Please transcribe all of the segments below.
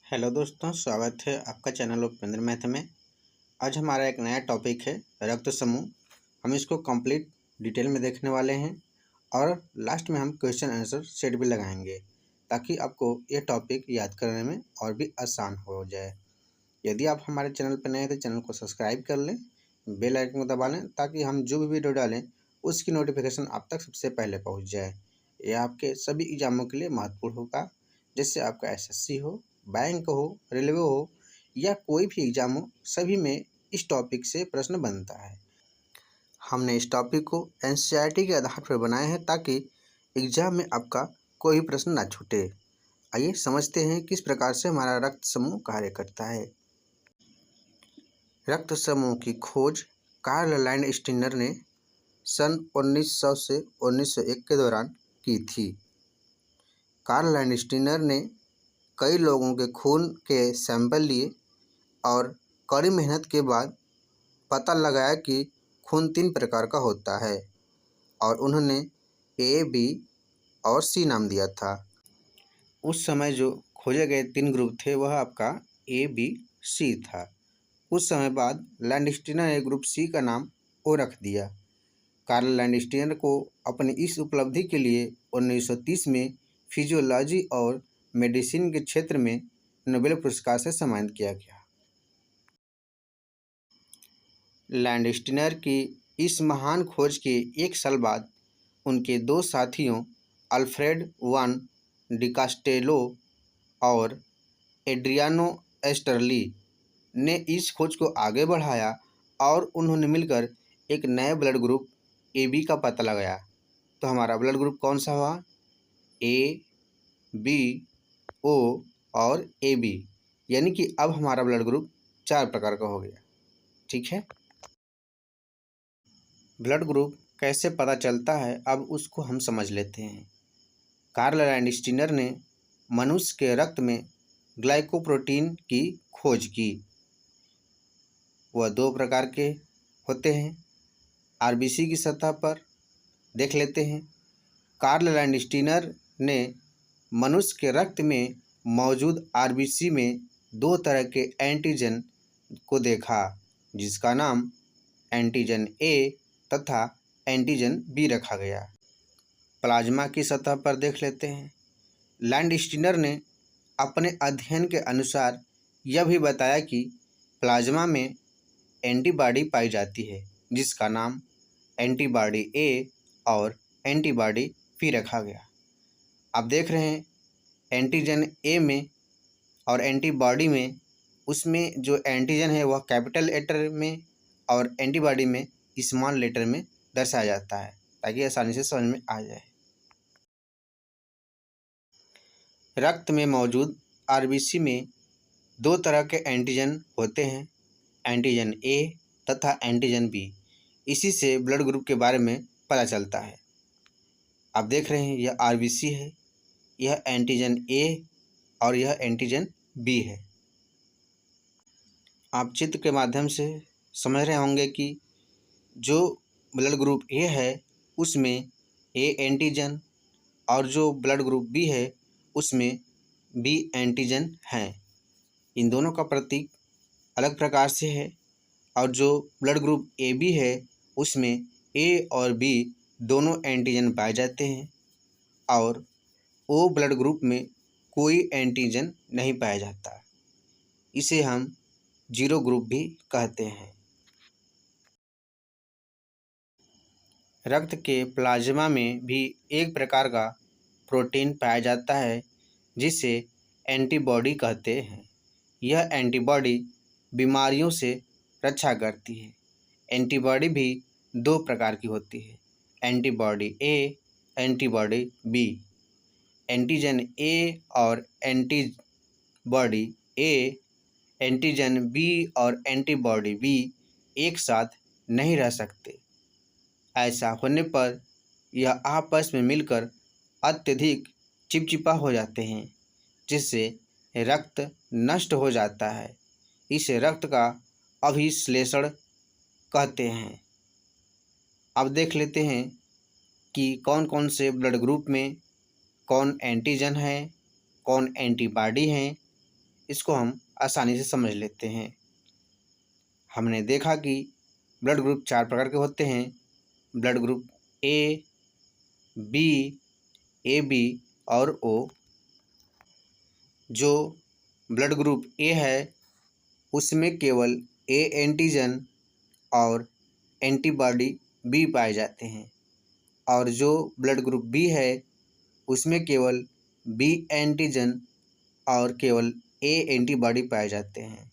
Hello दोस्तों, स्वागत है आपका चैनल उपेंद्र मैथ में। आज हमारा एक नया टॉपिक है रक्त समूह। हम इसको कंप्लीट डिटेल में देखने वाले हैं और लास्ट में हम क्वेश्चन आंसर सेट भी लगाएंगे ताकि आपको ये टॉपिक याद करने में और भी आसान हो जाए। यदि आप हमारे चैनल पर नए हैं तो चैनल को सब्सक्राइब कर लें, बेल आइकन को दबा लें ताकि हम जो भी वीडियो डालें उसकी नोटिफिकेशन आप तक सबसे पहले पहुँच जाए। यह आपके सभी एग्जामों के लिए महत्वपूर्ण होगा, जैसे आपका एसएससी हो, बैंक हो, रेलवे हो या कोई भी एग्जाम हो, सभी में इस टॉपिक से प्रश्न बनता है। हमने इस टॉपिक को एनसीईआरटी के आधार पर बनाए हैं ताकि एग्जाम में आपका कोई भी प्रश्न ना छूटे। आइए समझते हैं किस प्रकार से हमारा रक्त समूह कार्य करता है। रक्त समूह की खोज कार्ल लैंडस्टीनर ने सन 1900 से 1901 के दौरान की थी। कार्ल लैंडस्टीनर ने कई लोगों के खून के सैंपल लिए और कड़ी मेहनत के बाद पता लगाया कि खून 3 प्रकार का होता है और उन्होंने ए, बी और सी नाम दिया था। उस समय जो खोजे गए 3 ग्रुप थे वह आपका ए, बी, सी था। कुछ समय बाद लैंडस्टीनर ने ग्रुप सी का नाम ओ रख दिया। कार्ल लैंडस्टीनर को अपनी इस उपलब्धि के लिए 1930 में फिजियोलॉजी और मेडिसिन के क्षेत्र में नोबेल पुरस्कार से सम्मानित किया गया। लैंडस्टीनर की इस महान खोज के 1 साल बाद उनके 2 साथियों अल्फ्रेड वान डिकास्टेलो और एड्रियानो एस्टरली ने इस खोज को आगे बढ़ाया और उन्होंने मिलकर एक नए ब्लड ग्रुप ए बी का पता लगाया। तो हमारा ब्लड ग्रुप कौन सा हुआ? ए, बी, ओ और ए बी, यानी कि अब हमारा ब्लड ग्रुप 4 प्रकार का हो गया। ठीक है, ब्लड ग्रुप कैसे पता चलता है अब उसको हम समझ लेते हैं। कार्ल लैंडस्टीनर ने मनुष्य के रक्त में ग्लाइकोप्रोटीन की खोज की। वह 2 प्रकार के होते हैं। आरबीसी की सतह पर देख लेते हैं। कार्ल लैंडस्टीनर ने मनुष्य के रक्त में मौजूद आरबीसी में 2 तरह के एंटीजन को देखा, जिसका नाम एंटीजन ए तथा एंटीजन बी रखा गया। प्लाज्मा की सतह पर देख लेते हैं। लैंडस्टीनर ने अपने अध्ययन के अनुसार यह भी बताया कि प्लाज्मा में एंटीबॉडी पाई जाती है, जिसका नाम एंटीबॉडी ए और एंटीबॉडी बी रखा गया। आप देख रहे हैं एंटीजन ए में और एंटीबॉडी में, उसमें जो एंटीजन है वह कैपिटल लेटर में और एंटीबॉडी में स्मॉल लेटर में दर्शाया जाता है ताकि आसानी से समझ में आ जाए। रक्त में मौजूद आरबीसी में 2 तरह के एंटीजन होते हैं, एंटीजन ए तथा एंटीजन बी। इसी से ब्लड ग्रुप के बारे में पता चलता है। आप देख रहे हैं यह आरबीसी है, यह एंटीजन ए और यह एंटीजन बी है। आप चित्र के माध्यम से समझ रहे होंगे कि जो ब्लड ग्रुप ए है उसमें ए एंटीजन और जो ब्लड ग्रुप बी है उसमें बी एंटीजन हैं। इन दोनों का प्रतीक अलग प्रकार से है और जो ब्लड ग्रुप ए बी है उसमें ए और बी दोनों एंटीजन पाए जाते हैं और ओ ब्लड ग्रुप में कोई एंटीजन नहीं पाया जाता। इसे हम 0 ग्रुप भी कहते हैं। रक्त के प्लाज्मा में भी एक प्रकार का प्रोटीन पाया जाता है जिसे एंटीबॉडी कहते हैं। यह एंटीबॉडी बीमारियों से रक्षा करती है। एंटीबॉडी भी 2 प्रकार की होती है, antibody A, antibody B. Antigen A और एंटीबॉडी ए, एंटीजन बी और एंटीबॉडी बी एक साथ नहीं रह सकते। ऐसा होने पर यह आपस में मिलकर अत्यधिक चिपचिपा हो जाते हैं, जिससे रक्त नष्ट हो जाता है। इसे रक्त का अभिश्लेषण कहते हैं। अब देख लेते हैं कि कौन कौन से ब्लड ग्रुप में कौन एंटीजन है, कौन एंटीबॉडी हैं इसको हम आसानी से समझ लेते हैं। हमने देखा कि ब्लड ग्रुप 4 प्रकार के होते हैं। Blood group A, B, AB और O। जो ब्लड ग्रुप ए है उसमें केवल ए एंटीजन और एंटीबॉडी बी पाए जाते हैं, और जो ब्लड ग्रुप बी है उसमें केवल बी एंटीजन और केवल ए एंटीबॉडी पाए जाते हैं।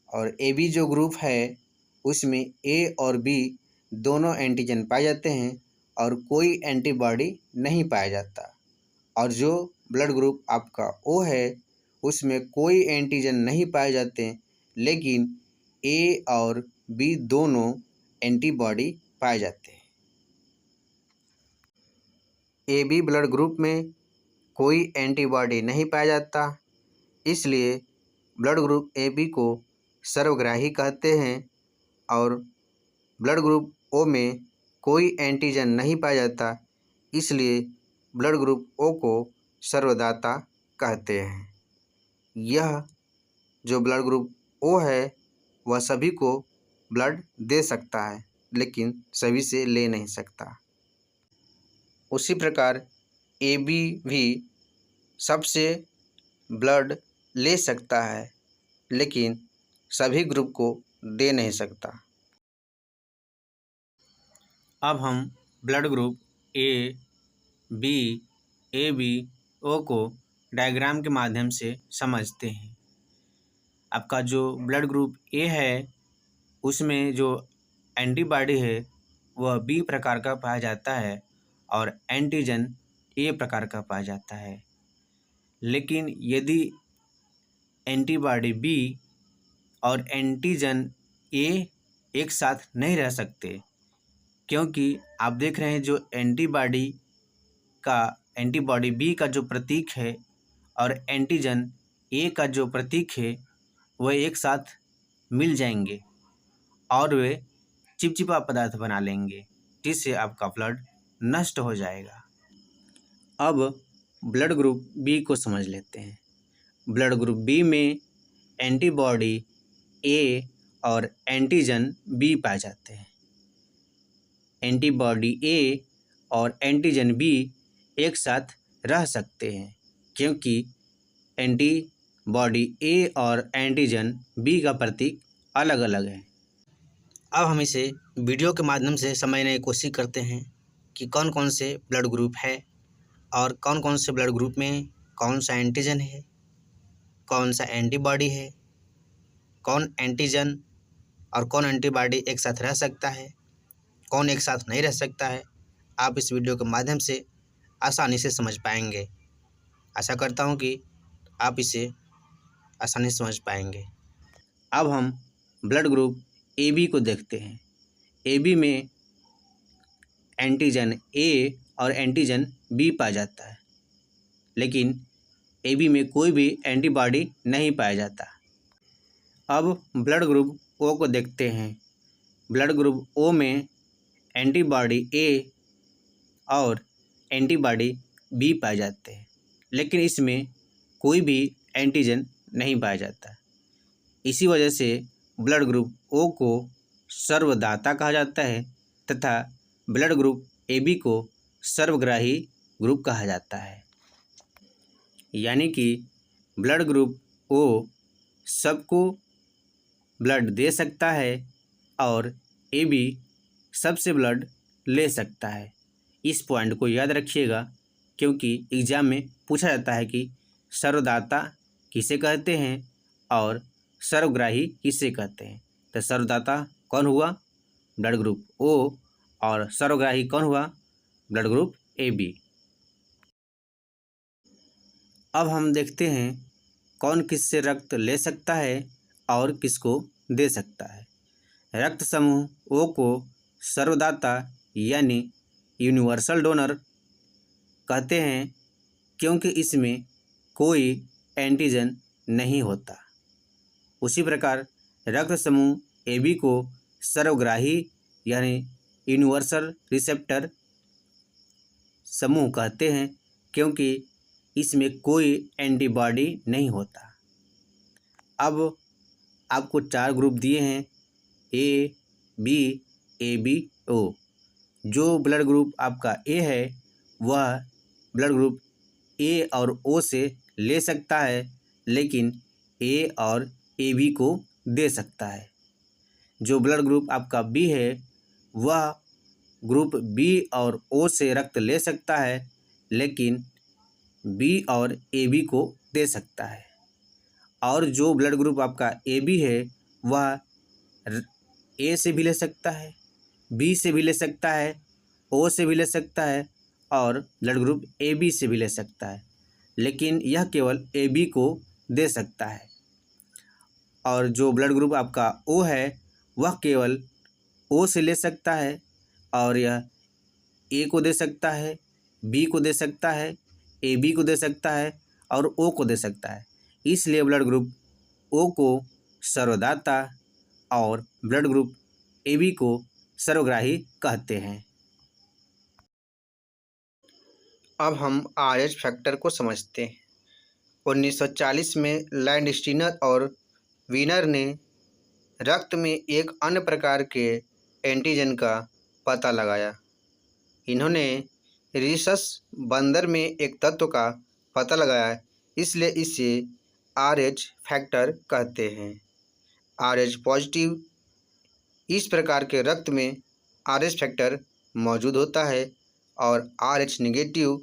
और AB जो ग्रुप है उसमें ए और बी दोनों एंटीजन पाए जाते हैं और कोई एंटीबॉडी नहीं पाया जाता। और जो ब्लड ग्रुप आपका O है उसमें कोई एंटीजन नहीं पाए जाते, लेकिन ए और बी दोनों एंटीबॉडी पाए जाते हैं। AB ब्लड ग्रुप में कोई एंटीबॉडी नहीं पाया जाता, इसलिए ब्लड ग्रुप AB को सर्वग्राही कहते हैं। और ब्लड ग्रुप O में कोई एंटीजन नहीं पाया जाता, इसलिए ब्लड ग्रुप O को सर्वदाता कहते हैं। यह जो ब्लड ग्रुप O है वह सभी को ब्लड दे सकता है, लेकिन सभी से ले नहीं सकता। उसी प्रकार AB भी सबसे ब्लड ले सकता है, लेकिन सभी ग्रुप को दे नहीं सकता। अब हम blood group A, B, AB, O को डायग्राम के माध्यम से समझते हैं। आपका जो ब्लड ग्रुप A है उसमें जो एंटीबॉडी है वह B प्रकार का पाया जाता है और एंटीजन A प्रकार का पाया जाता है। लेकिन यदि एंटीबॉडी B और एंटीजन A एक साथ नहीं रह सकते, क्योंकि आप देख रहे हैं जो एंटीबॉडी B का जो प्रतीक है और एंटीजन A का जो प्रतीक है वह एक साथ मिल जाएंगे और वे चिपचिपा पदार्थ बना लेंगे, जिससे आपका ब्लड नष्ट हो जाएगा। अब ब्लड ग्रुप B को समझ लेते हैं। ब्लड ग्रुप B में एंटीबॉडी A और एंटीजन B पाए जाते हैं। एंटीबॉडी A और एंटीजन B एक साथ रह सकते हैं, क्योंकि एंटीबॉडी A और एंटीजन B का प्रतीक अलग अलग है। अब हम इसे वीडियो के माध्यम से समझने की कोशिश करते हैं कि कौन कौन से ब्लड ग्रुप है और कौन कौन से ब्लड ग्रुप में कौन सा एंटीजन है, कौन सा एंटीबॉडी है, कौन एंटीजन और कौन एंटीबॉडी एक साथ रह सकता है, कौन एक साथ नहीं रह सकता है। आप इस वीडियो के माध्यम से आसानी से समझ पाएंगे। आशा करता हूँ कि आप इसे आसानी से समझ पाएंगे। अब हम ब्लड ग्रुप AB को देखते हैं। AB में एंटीजन A और एंटीजन B पाया जाता है, लेकिन AB में कोई भी एंटीबॉडी नहीं पाया जाता। अब ब्लड ग्रुप O को देखते हैं। ब्लड ग्रुप O में एंटीबॉडी A और एंटीबॉडी B पाए जाते हैं, लेकिन इसमें कोई भी एंटीजन नहीं पाया जाता। इसी वजह से ब्लड ग्रुप O को सर्वदाता कहा जाता है तथा ब्लड ग्रुप AB को सर्वग्राही ग्रुप कहा जाता है। यानी कि ब्लड ग्रुप O सबको ब्लड दे सकता है और AB सबसे ब्लड ले सकता है। इस पॉइंट को याद रखिएगा, क्योंकि एग्ज़ाम में पूछा जाता है कि सर्वदाता किसे कहते हैं और सर्वग्राही किसे कहते हैं। तो सर्वदाता कौन हुआ? ब्लड ग्रुप O, और सर्वग्राही कौन हुआ? Blood group AB। अब हम देखते हैं कौन किससे रक्त ले सकता है और किसको दे सकता है। रक्त समूह O को सर्वदाता यानी यूनिवर्सल डोनर कहते हैं, क्योंकि इसमें कोई एंटीजन नहीं होता। उसी प्रकार रक्त समूह AB को सर्वग्राही यानी यूनिवर्सल रिसेप्टर समूह कहते हैं, क्योंकि इसमें कोई एंटीबॉडी नहीं होता। अब आपको 4 ग्रुप दिए हैं ए बी ओ। जो ब्लड ग्रुप आपका ए है वह ब्लड ग्रुप ए और ओ से ले सकता है, लेकिन ए और ए बी को दे सकता है। जो ब्लड ग्रुप आपका बी है वह ग्रुप बी और ओ से रक्त ले सकता है, लेकिन बी और ए बी को दे सकता है। और जो ब्लड ग्रुप आपका ए बी है वह ए से भी ले सकता है, बी से भी ले सकता है, ओ से भी ले सकता है और ब्लड ग्रुप ए बी से भी ले सकता है, लेकिन यह केवल ए बी को दे सकता है। और जो ब्लड ग्रुप आपका ओ है वह केवल ओ से ले सकता है और यह ए को दे सकता है, बी को दे सकता है, ए बी को दे सकता है और ओ को दे सकता है। इसलिए ब्लड ग्रुप ओ को सर्वदाता और ब्लड ग्रुप ए बी को सर्वग्राही कहते हैं। अब हम RH फैक्टर को समझते हैं। 1940 में लैंडस्टीनर और वीनर ने रक्त में एक अन्य प्रकार के एंटीजन का पता लगाया। इन्होंने रीसस बंदर में एक तत्व का पता लगाया, इसलिए इसे RH फैक्टर कहते हैं। RH पॉजिटिव इस प्रकार के रक्त में RH फैक्टर मौजूद होता है और RH निगेटिव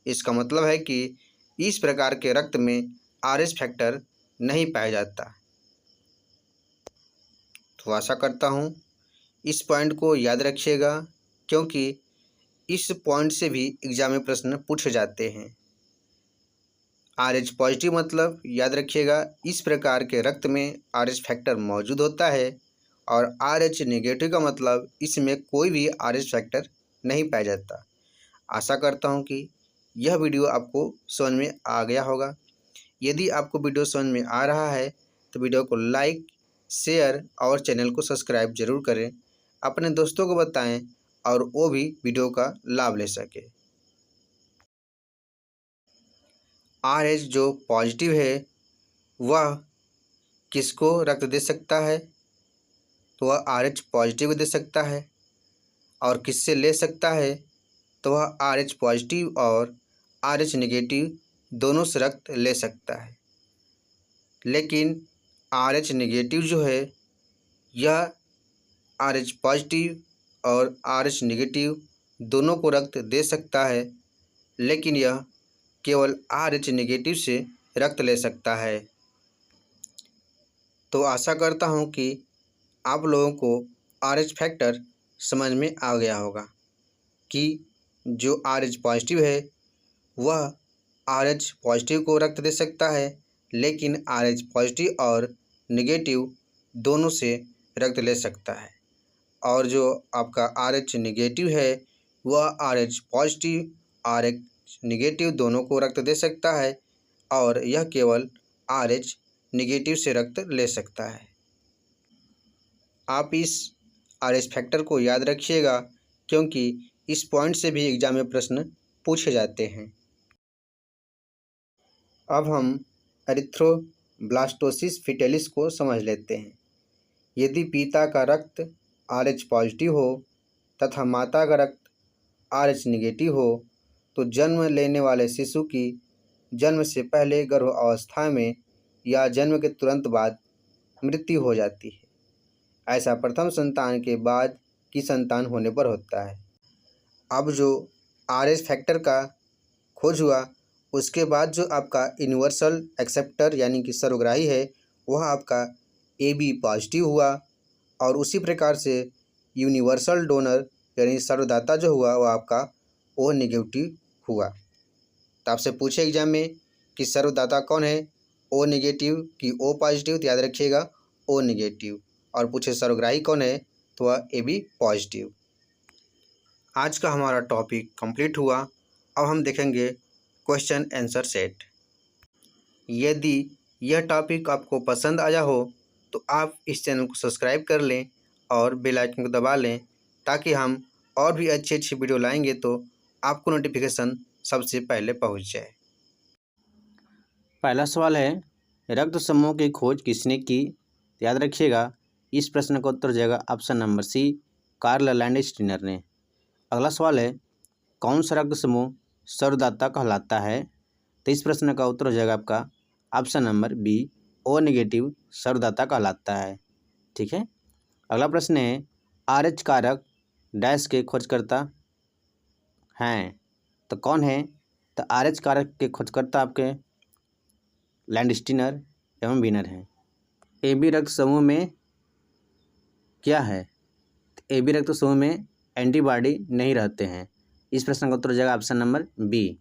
इसका मतलब है कि इस प्रकार के रक्त में RH फैक्टर नहीं पाया जाता। तो आशा करता हूँ इस पॉइंट को याद रखिएगा, क्योंकि इस पॉइंट से भी एग्जाम में प्रश्न पूछे जाते हैं। RH पॉजिटिव मतलब याद रखिएगा इस प्रकार के रक्त में RH फैक्टर मौजूद होता है और RH नेगेटिव का मतलब इसमें कोई भी RH फैक्टर नहीं पाया जाता। आशा करता हूं कि यह वीडियो आपको समझ में आ गया होगा। यदि आपको वीडियो समझ में आ रहा है तो वीडियो को लाइक, शेयर और चैनल को सब्सक्राइब जरूर करें। अपने दोस्तों को बताएं और वो भी वीडियो का लाभ ले सके। RH जो पॉजिटिव है वह किसको रक्त दे सकता है? तो वह RH पॉजिटिव दे सकता है। और किससे ले सकता है? तो वह RH पॉजिटिव और RH नेगेटिव दोनों से रक्त ले सकता है। लेकिन RH नेगेटिव जो है यह RH पॉजिटिव और RH नेगेटिव दोनों को रक्त दे सकता है, लेकिन यह केवल RH नेगेटिव से रक्त ले सकता है। तो आशा करता हूँ कि आप लोगों को RH फैक्टर समझ में आ गया होगा कि जो RH पॉजिटिव है वह RH पॉजिटिव को रक्त दे सकता है, लेकिन RH पॉजिटिव और नेगेटिव दोनों से रक्त ले सकता है। और जो आपका RH नेगेटिव है वह RH पॉजिटिव RH नेगेटिव दोनों को रक्त दे सकता है और यह केवल RH नेगेटिव से रक्त ले सकता है। आप इस RH फैक्टर को याद रखिएगा, क्योंकि इस पॉइंट से भी एग्जाम में प्रश्न पूछे जाते हैं। अब हम एरिथ्रोब्लास्टोसिस फिटेलिस को समझ लेते हैं। यदि पिता का रक्त RH पॉजिटिव हो तथा माता का रक्त RH नेगेटिव हो तो जन्म लेने वाले शिशु की जन्म से पहले गर्भ अवस्था में या जन्म के तुरंत बाद मृत्यु हो जाती है। ऐसा प्रथम संतान के बाद की संतान होने पर होता है। अब जो RH फैक्टर का खोज हुआ उसके बाद जो आपका यूनिवर्सल एक्सेप्टर यानी कि सर्वग्राही है वह आपका AB पॉजिटिव हुआ और उसी प्रकार से यूनिवर्सल डोनर यानी सर्वदाता जो हुआ वह आपका O नेगेटिव हुआ। तो आपसे पूछे एग्जाम में कि सर्वदाता कौन है, O नेगेटिव कि O पॉजिटिव, तो याद रखिएगा O नेगेटिव। और पूछे सर्वग्राही कौन है तो वह AB पॉजिटिव। आज का हमारा टॉपिक कंप्लीट हुआ। अब हम देखेंगे क्वेश्चन आंसर सेट। यदि यह टॉपिक आपको पसंद आया हो तो आप इस चैनल को सब्सक्राइब कर लें और बेल आइकन को दबा लें, ताकि हम और भी अच्छी अच्छी वीडियो लाएंगे तो आपको नोटिफिकेशन सबसे पहले पहुंच जाए। पहला सवाल है, रक्त समूह की खोज किसने की? याद रखिएगा, इस प्रश्न का उत्तर हो जाएगा option number C, Karl Landsteiner ने। अगला सवाल है, कौन सा रक्त समूह सर्वदाता कहलाता है? तो इस प्रश्न का उत्तर हो जाएगा आपका option number B, O negative सर्वदाता कहलाता है। ठीक है। अगला प्रश्न है, आरएच कारक डैश के खोजकर्ता हैं, तो कौन है? तो आरएच कारक के खोजकर्ता आपके लैंडस्टीनर एवं वीनर हैं। AB रक्त समूह में क्या है? ए बी रक्त समूह में एंटीबॉडी नहीं रहते हैं। इस प्रश्न का उत्तर हो जाएगा ऑप्शन नंबर बी।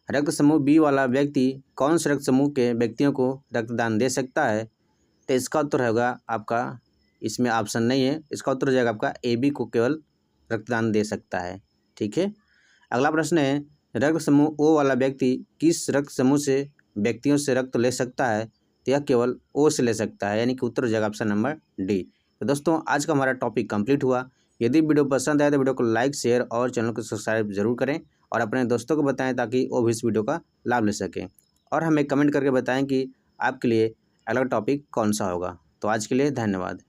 रक्त समूह बी वाला व्यक्ति कौन से रक्त समूह के व्यक्तियों को रक्तदान दे सकता है? तो इसका उत्तर होगा आपका, इसमें ऑप्शन नहीं है, इसका उत्तर हो जाएगा आपका AB को केवल रक्तदान दे सकता है। ठीक है। अगला प्रश्न है, रक्त समूह O वाला व्यक्ति किस रक्त समूह से व्यक्तियों से रक्त ले सकता है? तो यह केवल O से ले सकता है, यानी कि उत्तर हो जाएगा ऑप्शन नंबर डी। तो दोस्तों, आज का हमारा टॉपिक कंप्लीट हुआ। यदि वीडियो पसंद आए तो वीडियो को लाइक, शेयर और चैनल को सब्सक्राइब जरूर करें और अपने दोस्तों को बताएं ताकि वो भी इस वीडियो का लाभ ले सकें। और हमें कमेंट करके बताएं कि आपके लिए अगला टॉपिक कौन सा होगा। तो आज के लिए धन्यवाद।